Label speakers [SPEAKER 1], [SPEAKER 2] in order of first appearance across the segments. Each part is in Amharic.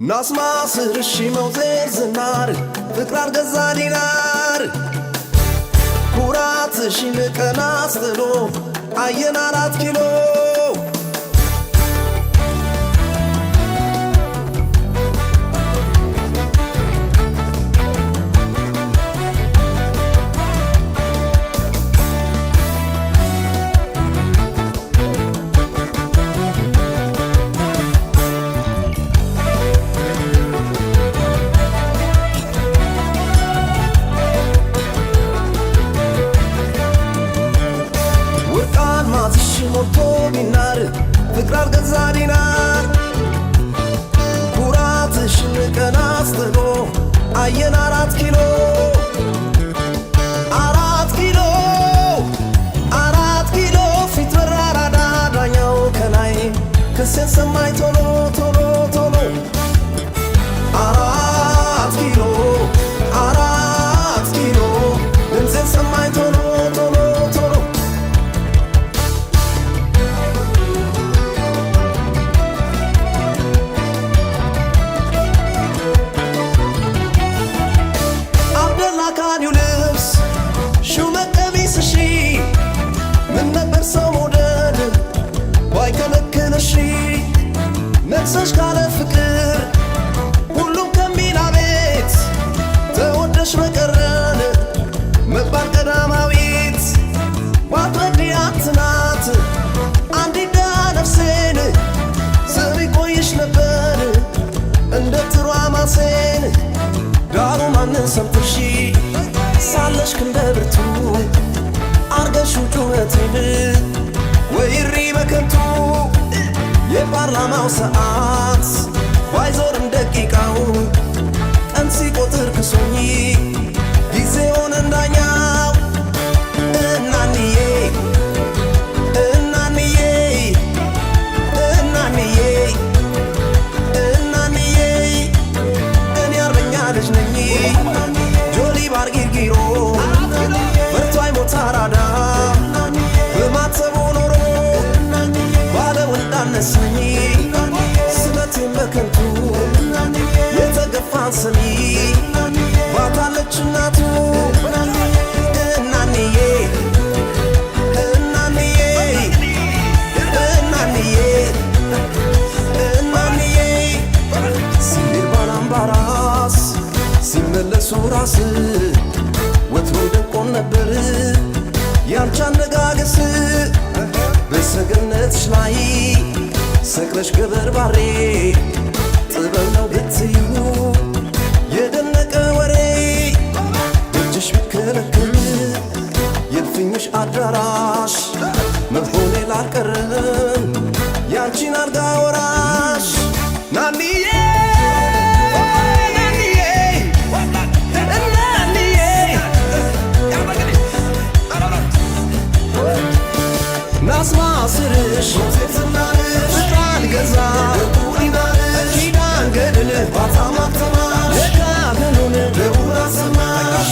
[SPEAKER 1] ናስማስር ሽመውዜር ዝናር ፍቅራር ገዛ ዲናር ኩራትሽን ቀናስትሎ አየን 4 ኪሎ ቢናር ፍቅራር ገዛ ዲናር ኩራትሽን ቀናስትሎ አየን 4 ኪሎ 4 ኪሎ 4 ኪሎ ፊት በራራዳ ዳኛው ከላይ ክሴን ሰማይ ቶሎ ቶሎ ቶሎ 4 ኪሎ 4 ኪሎ ድምፄን ሰማይ ቶሎ ቶሎ ቶሎ ካኒው ልብስ ሹመት ቀሚስሽ ምን ነበር ሰው መውደድ ባይከለክልሽ ነግሰሽ ካለ ፍቅር ሁሉም ከሚል አቤት ተወደሽ በቀረን መባል ቀዳማዊት ባትወዲ አትናት አንዲዳ ነፍሴን ስሪ ቆይሽ ነበር እንደ ትሯ ማሴን ዳሩ ማንን ሰምተሽ ሳለሽ ክንደ ብርቱ አርገሹ ጩኸቴን ወይሪ በከንቱ የፓርላማው ሰዓት ባይዞርም ደቂቃው ቀን ሲቆጥር ክሶኝ ጊዜውን እንዳኛው እናንዬ እናንዬ እናንዬ እናንዬ እኔ አርበኛ ልጅ ነኝ ጆሊ ባርጊርጊሮ መርቶ አይሞት አራዳ በማተቡ ኖሮ ባለው እንዳነሳኝ ስለቴን በከንቱ የተገፋን ሰሚ ባታለች እናቱ እናንዬ እናንዬ እናንዬ እናንዬ ሲል ባላምባራስ ሲመለሱ ራስ ወትሮ ደቆን ነበር ያንቺ አነጋገስ በሰገነትሽ ላይ ሰቅለሽ ገበር ባሬ ጥበብ ነው ብትዩ የደነቀ ወሬ እጅሽ ቢከለክል የልፍኝሽ አዳራሽ መሆኔ ላልቀረም ያንቺን አልጋ ወራሽ ናንዬ ናስማስርሽ ፍቅራን ገዛ ኪዳን ገድል ባታማተማሽ የካህኑን ደውር አሰማሽ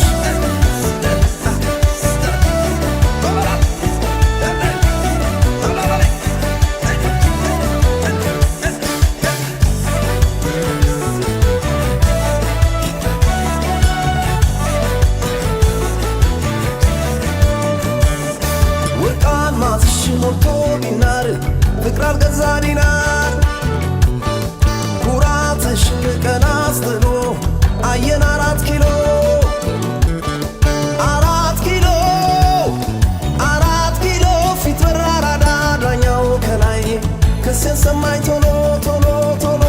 [SPEAKER 1] ሞልቶ ቢናር ፍቅራር ገዛ ዲናር ኩራትሽን ቀናስትሎ አየን 4 ኪሎ 4 ኪሎ 4 ኪሎ ፊት በራራዳ ዳኛው ከላይ ክሴን ሰማይ ቶሎ ቶሎ ቶሎ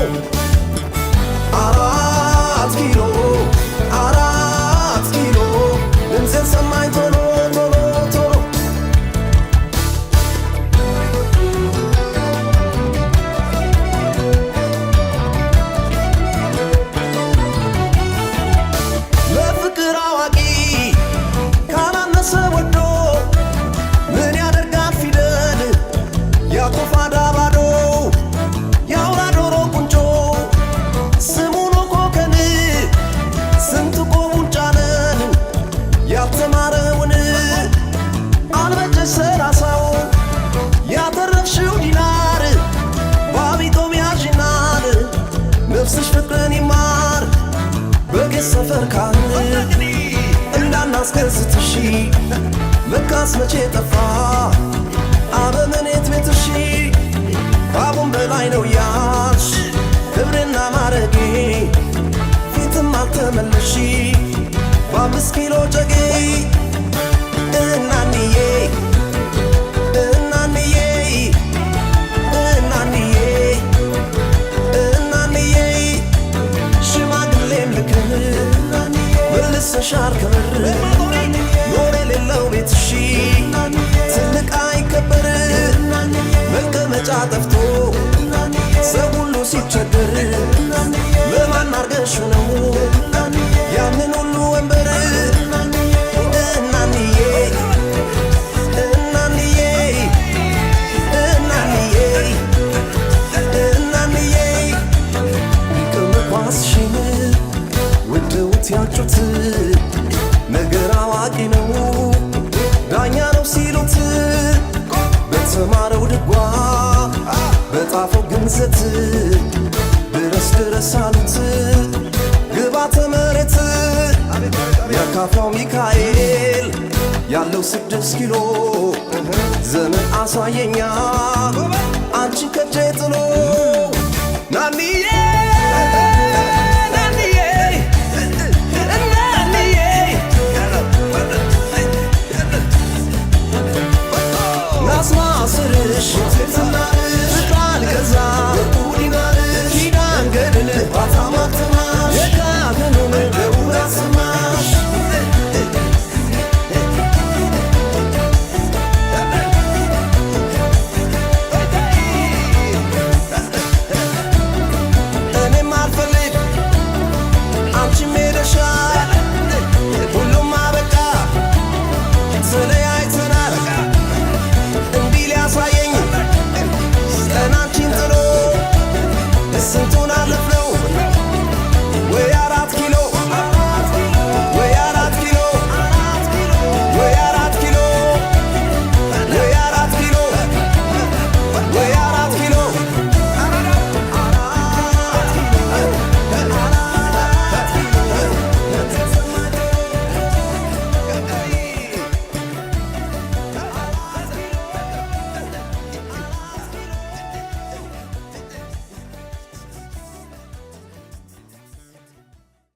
[SPEAKER 1] 4 ኪሎ 4 ኪሎ ድምፄን ሰማይ ቶሎ ቶሎ ቶሎ ፍቅርን ይማር በጌት ሰፈር ካህን እንዳናስከስትሺ ለካስ መቼ ጠፋ አበመኔት ቤትሺ ባቡን በላይ ነው ያልሽ ክብርና ማረጌ ፊትም አልተመለሺ በ5 ኪሎ ጨጌ እናንዬ እናንዬ እናንዬ እናንዬ ሽማግሌም ልክን መልሰሻል ክብር ኖር የሌለው ቤትሺ ትልቅ አይከበር መቀመጫ ጠፍቶ ሰው ሁሉ ሲቸገር ለማን አርገሹ ነው ያንን ሁሉ ወንበር እናንዬ እናንዬ እናንዬ እናንዬ ቢቅም ኳስሽን ወደውት ያጩት ነገር አዋቂ ነው ዳኛ ነው ሲሉት በተማረው ድጓ በጣፈው ግንዘት ድረስ ድረስ አሉት ግባተ መሬት ያካፋው ሚካኤል ያለው 6 ኪሎ ዘመን አሳየኛ አንቺ ከጄ ጥሎ ናንዬ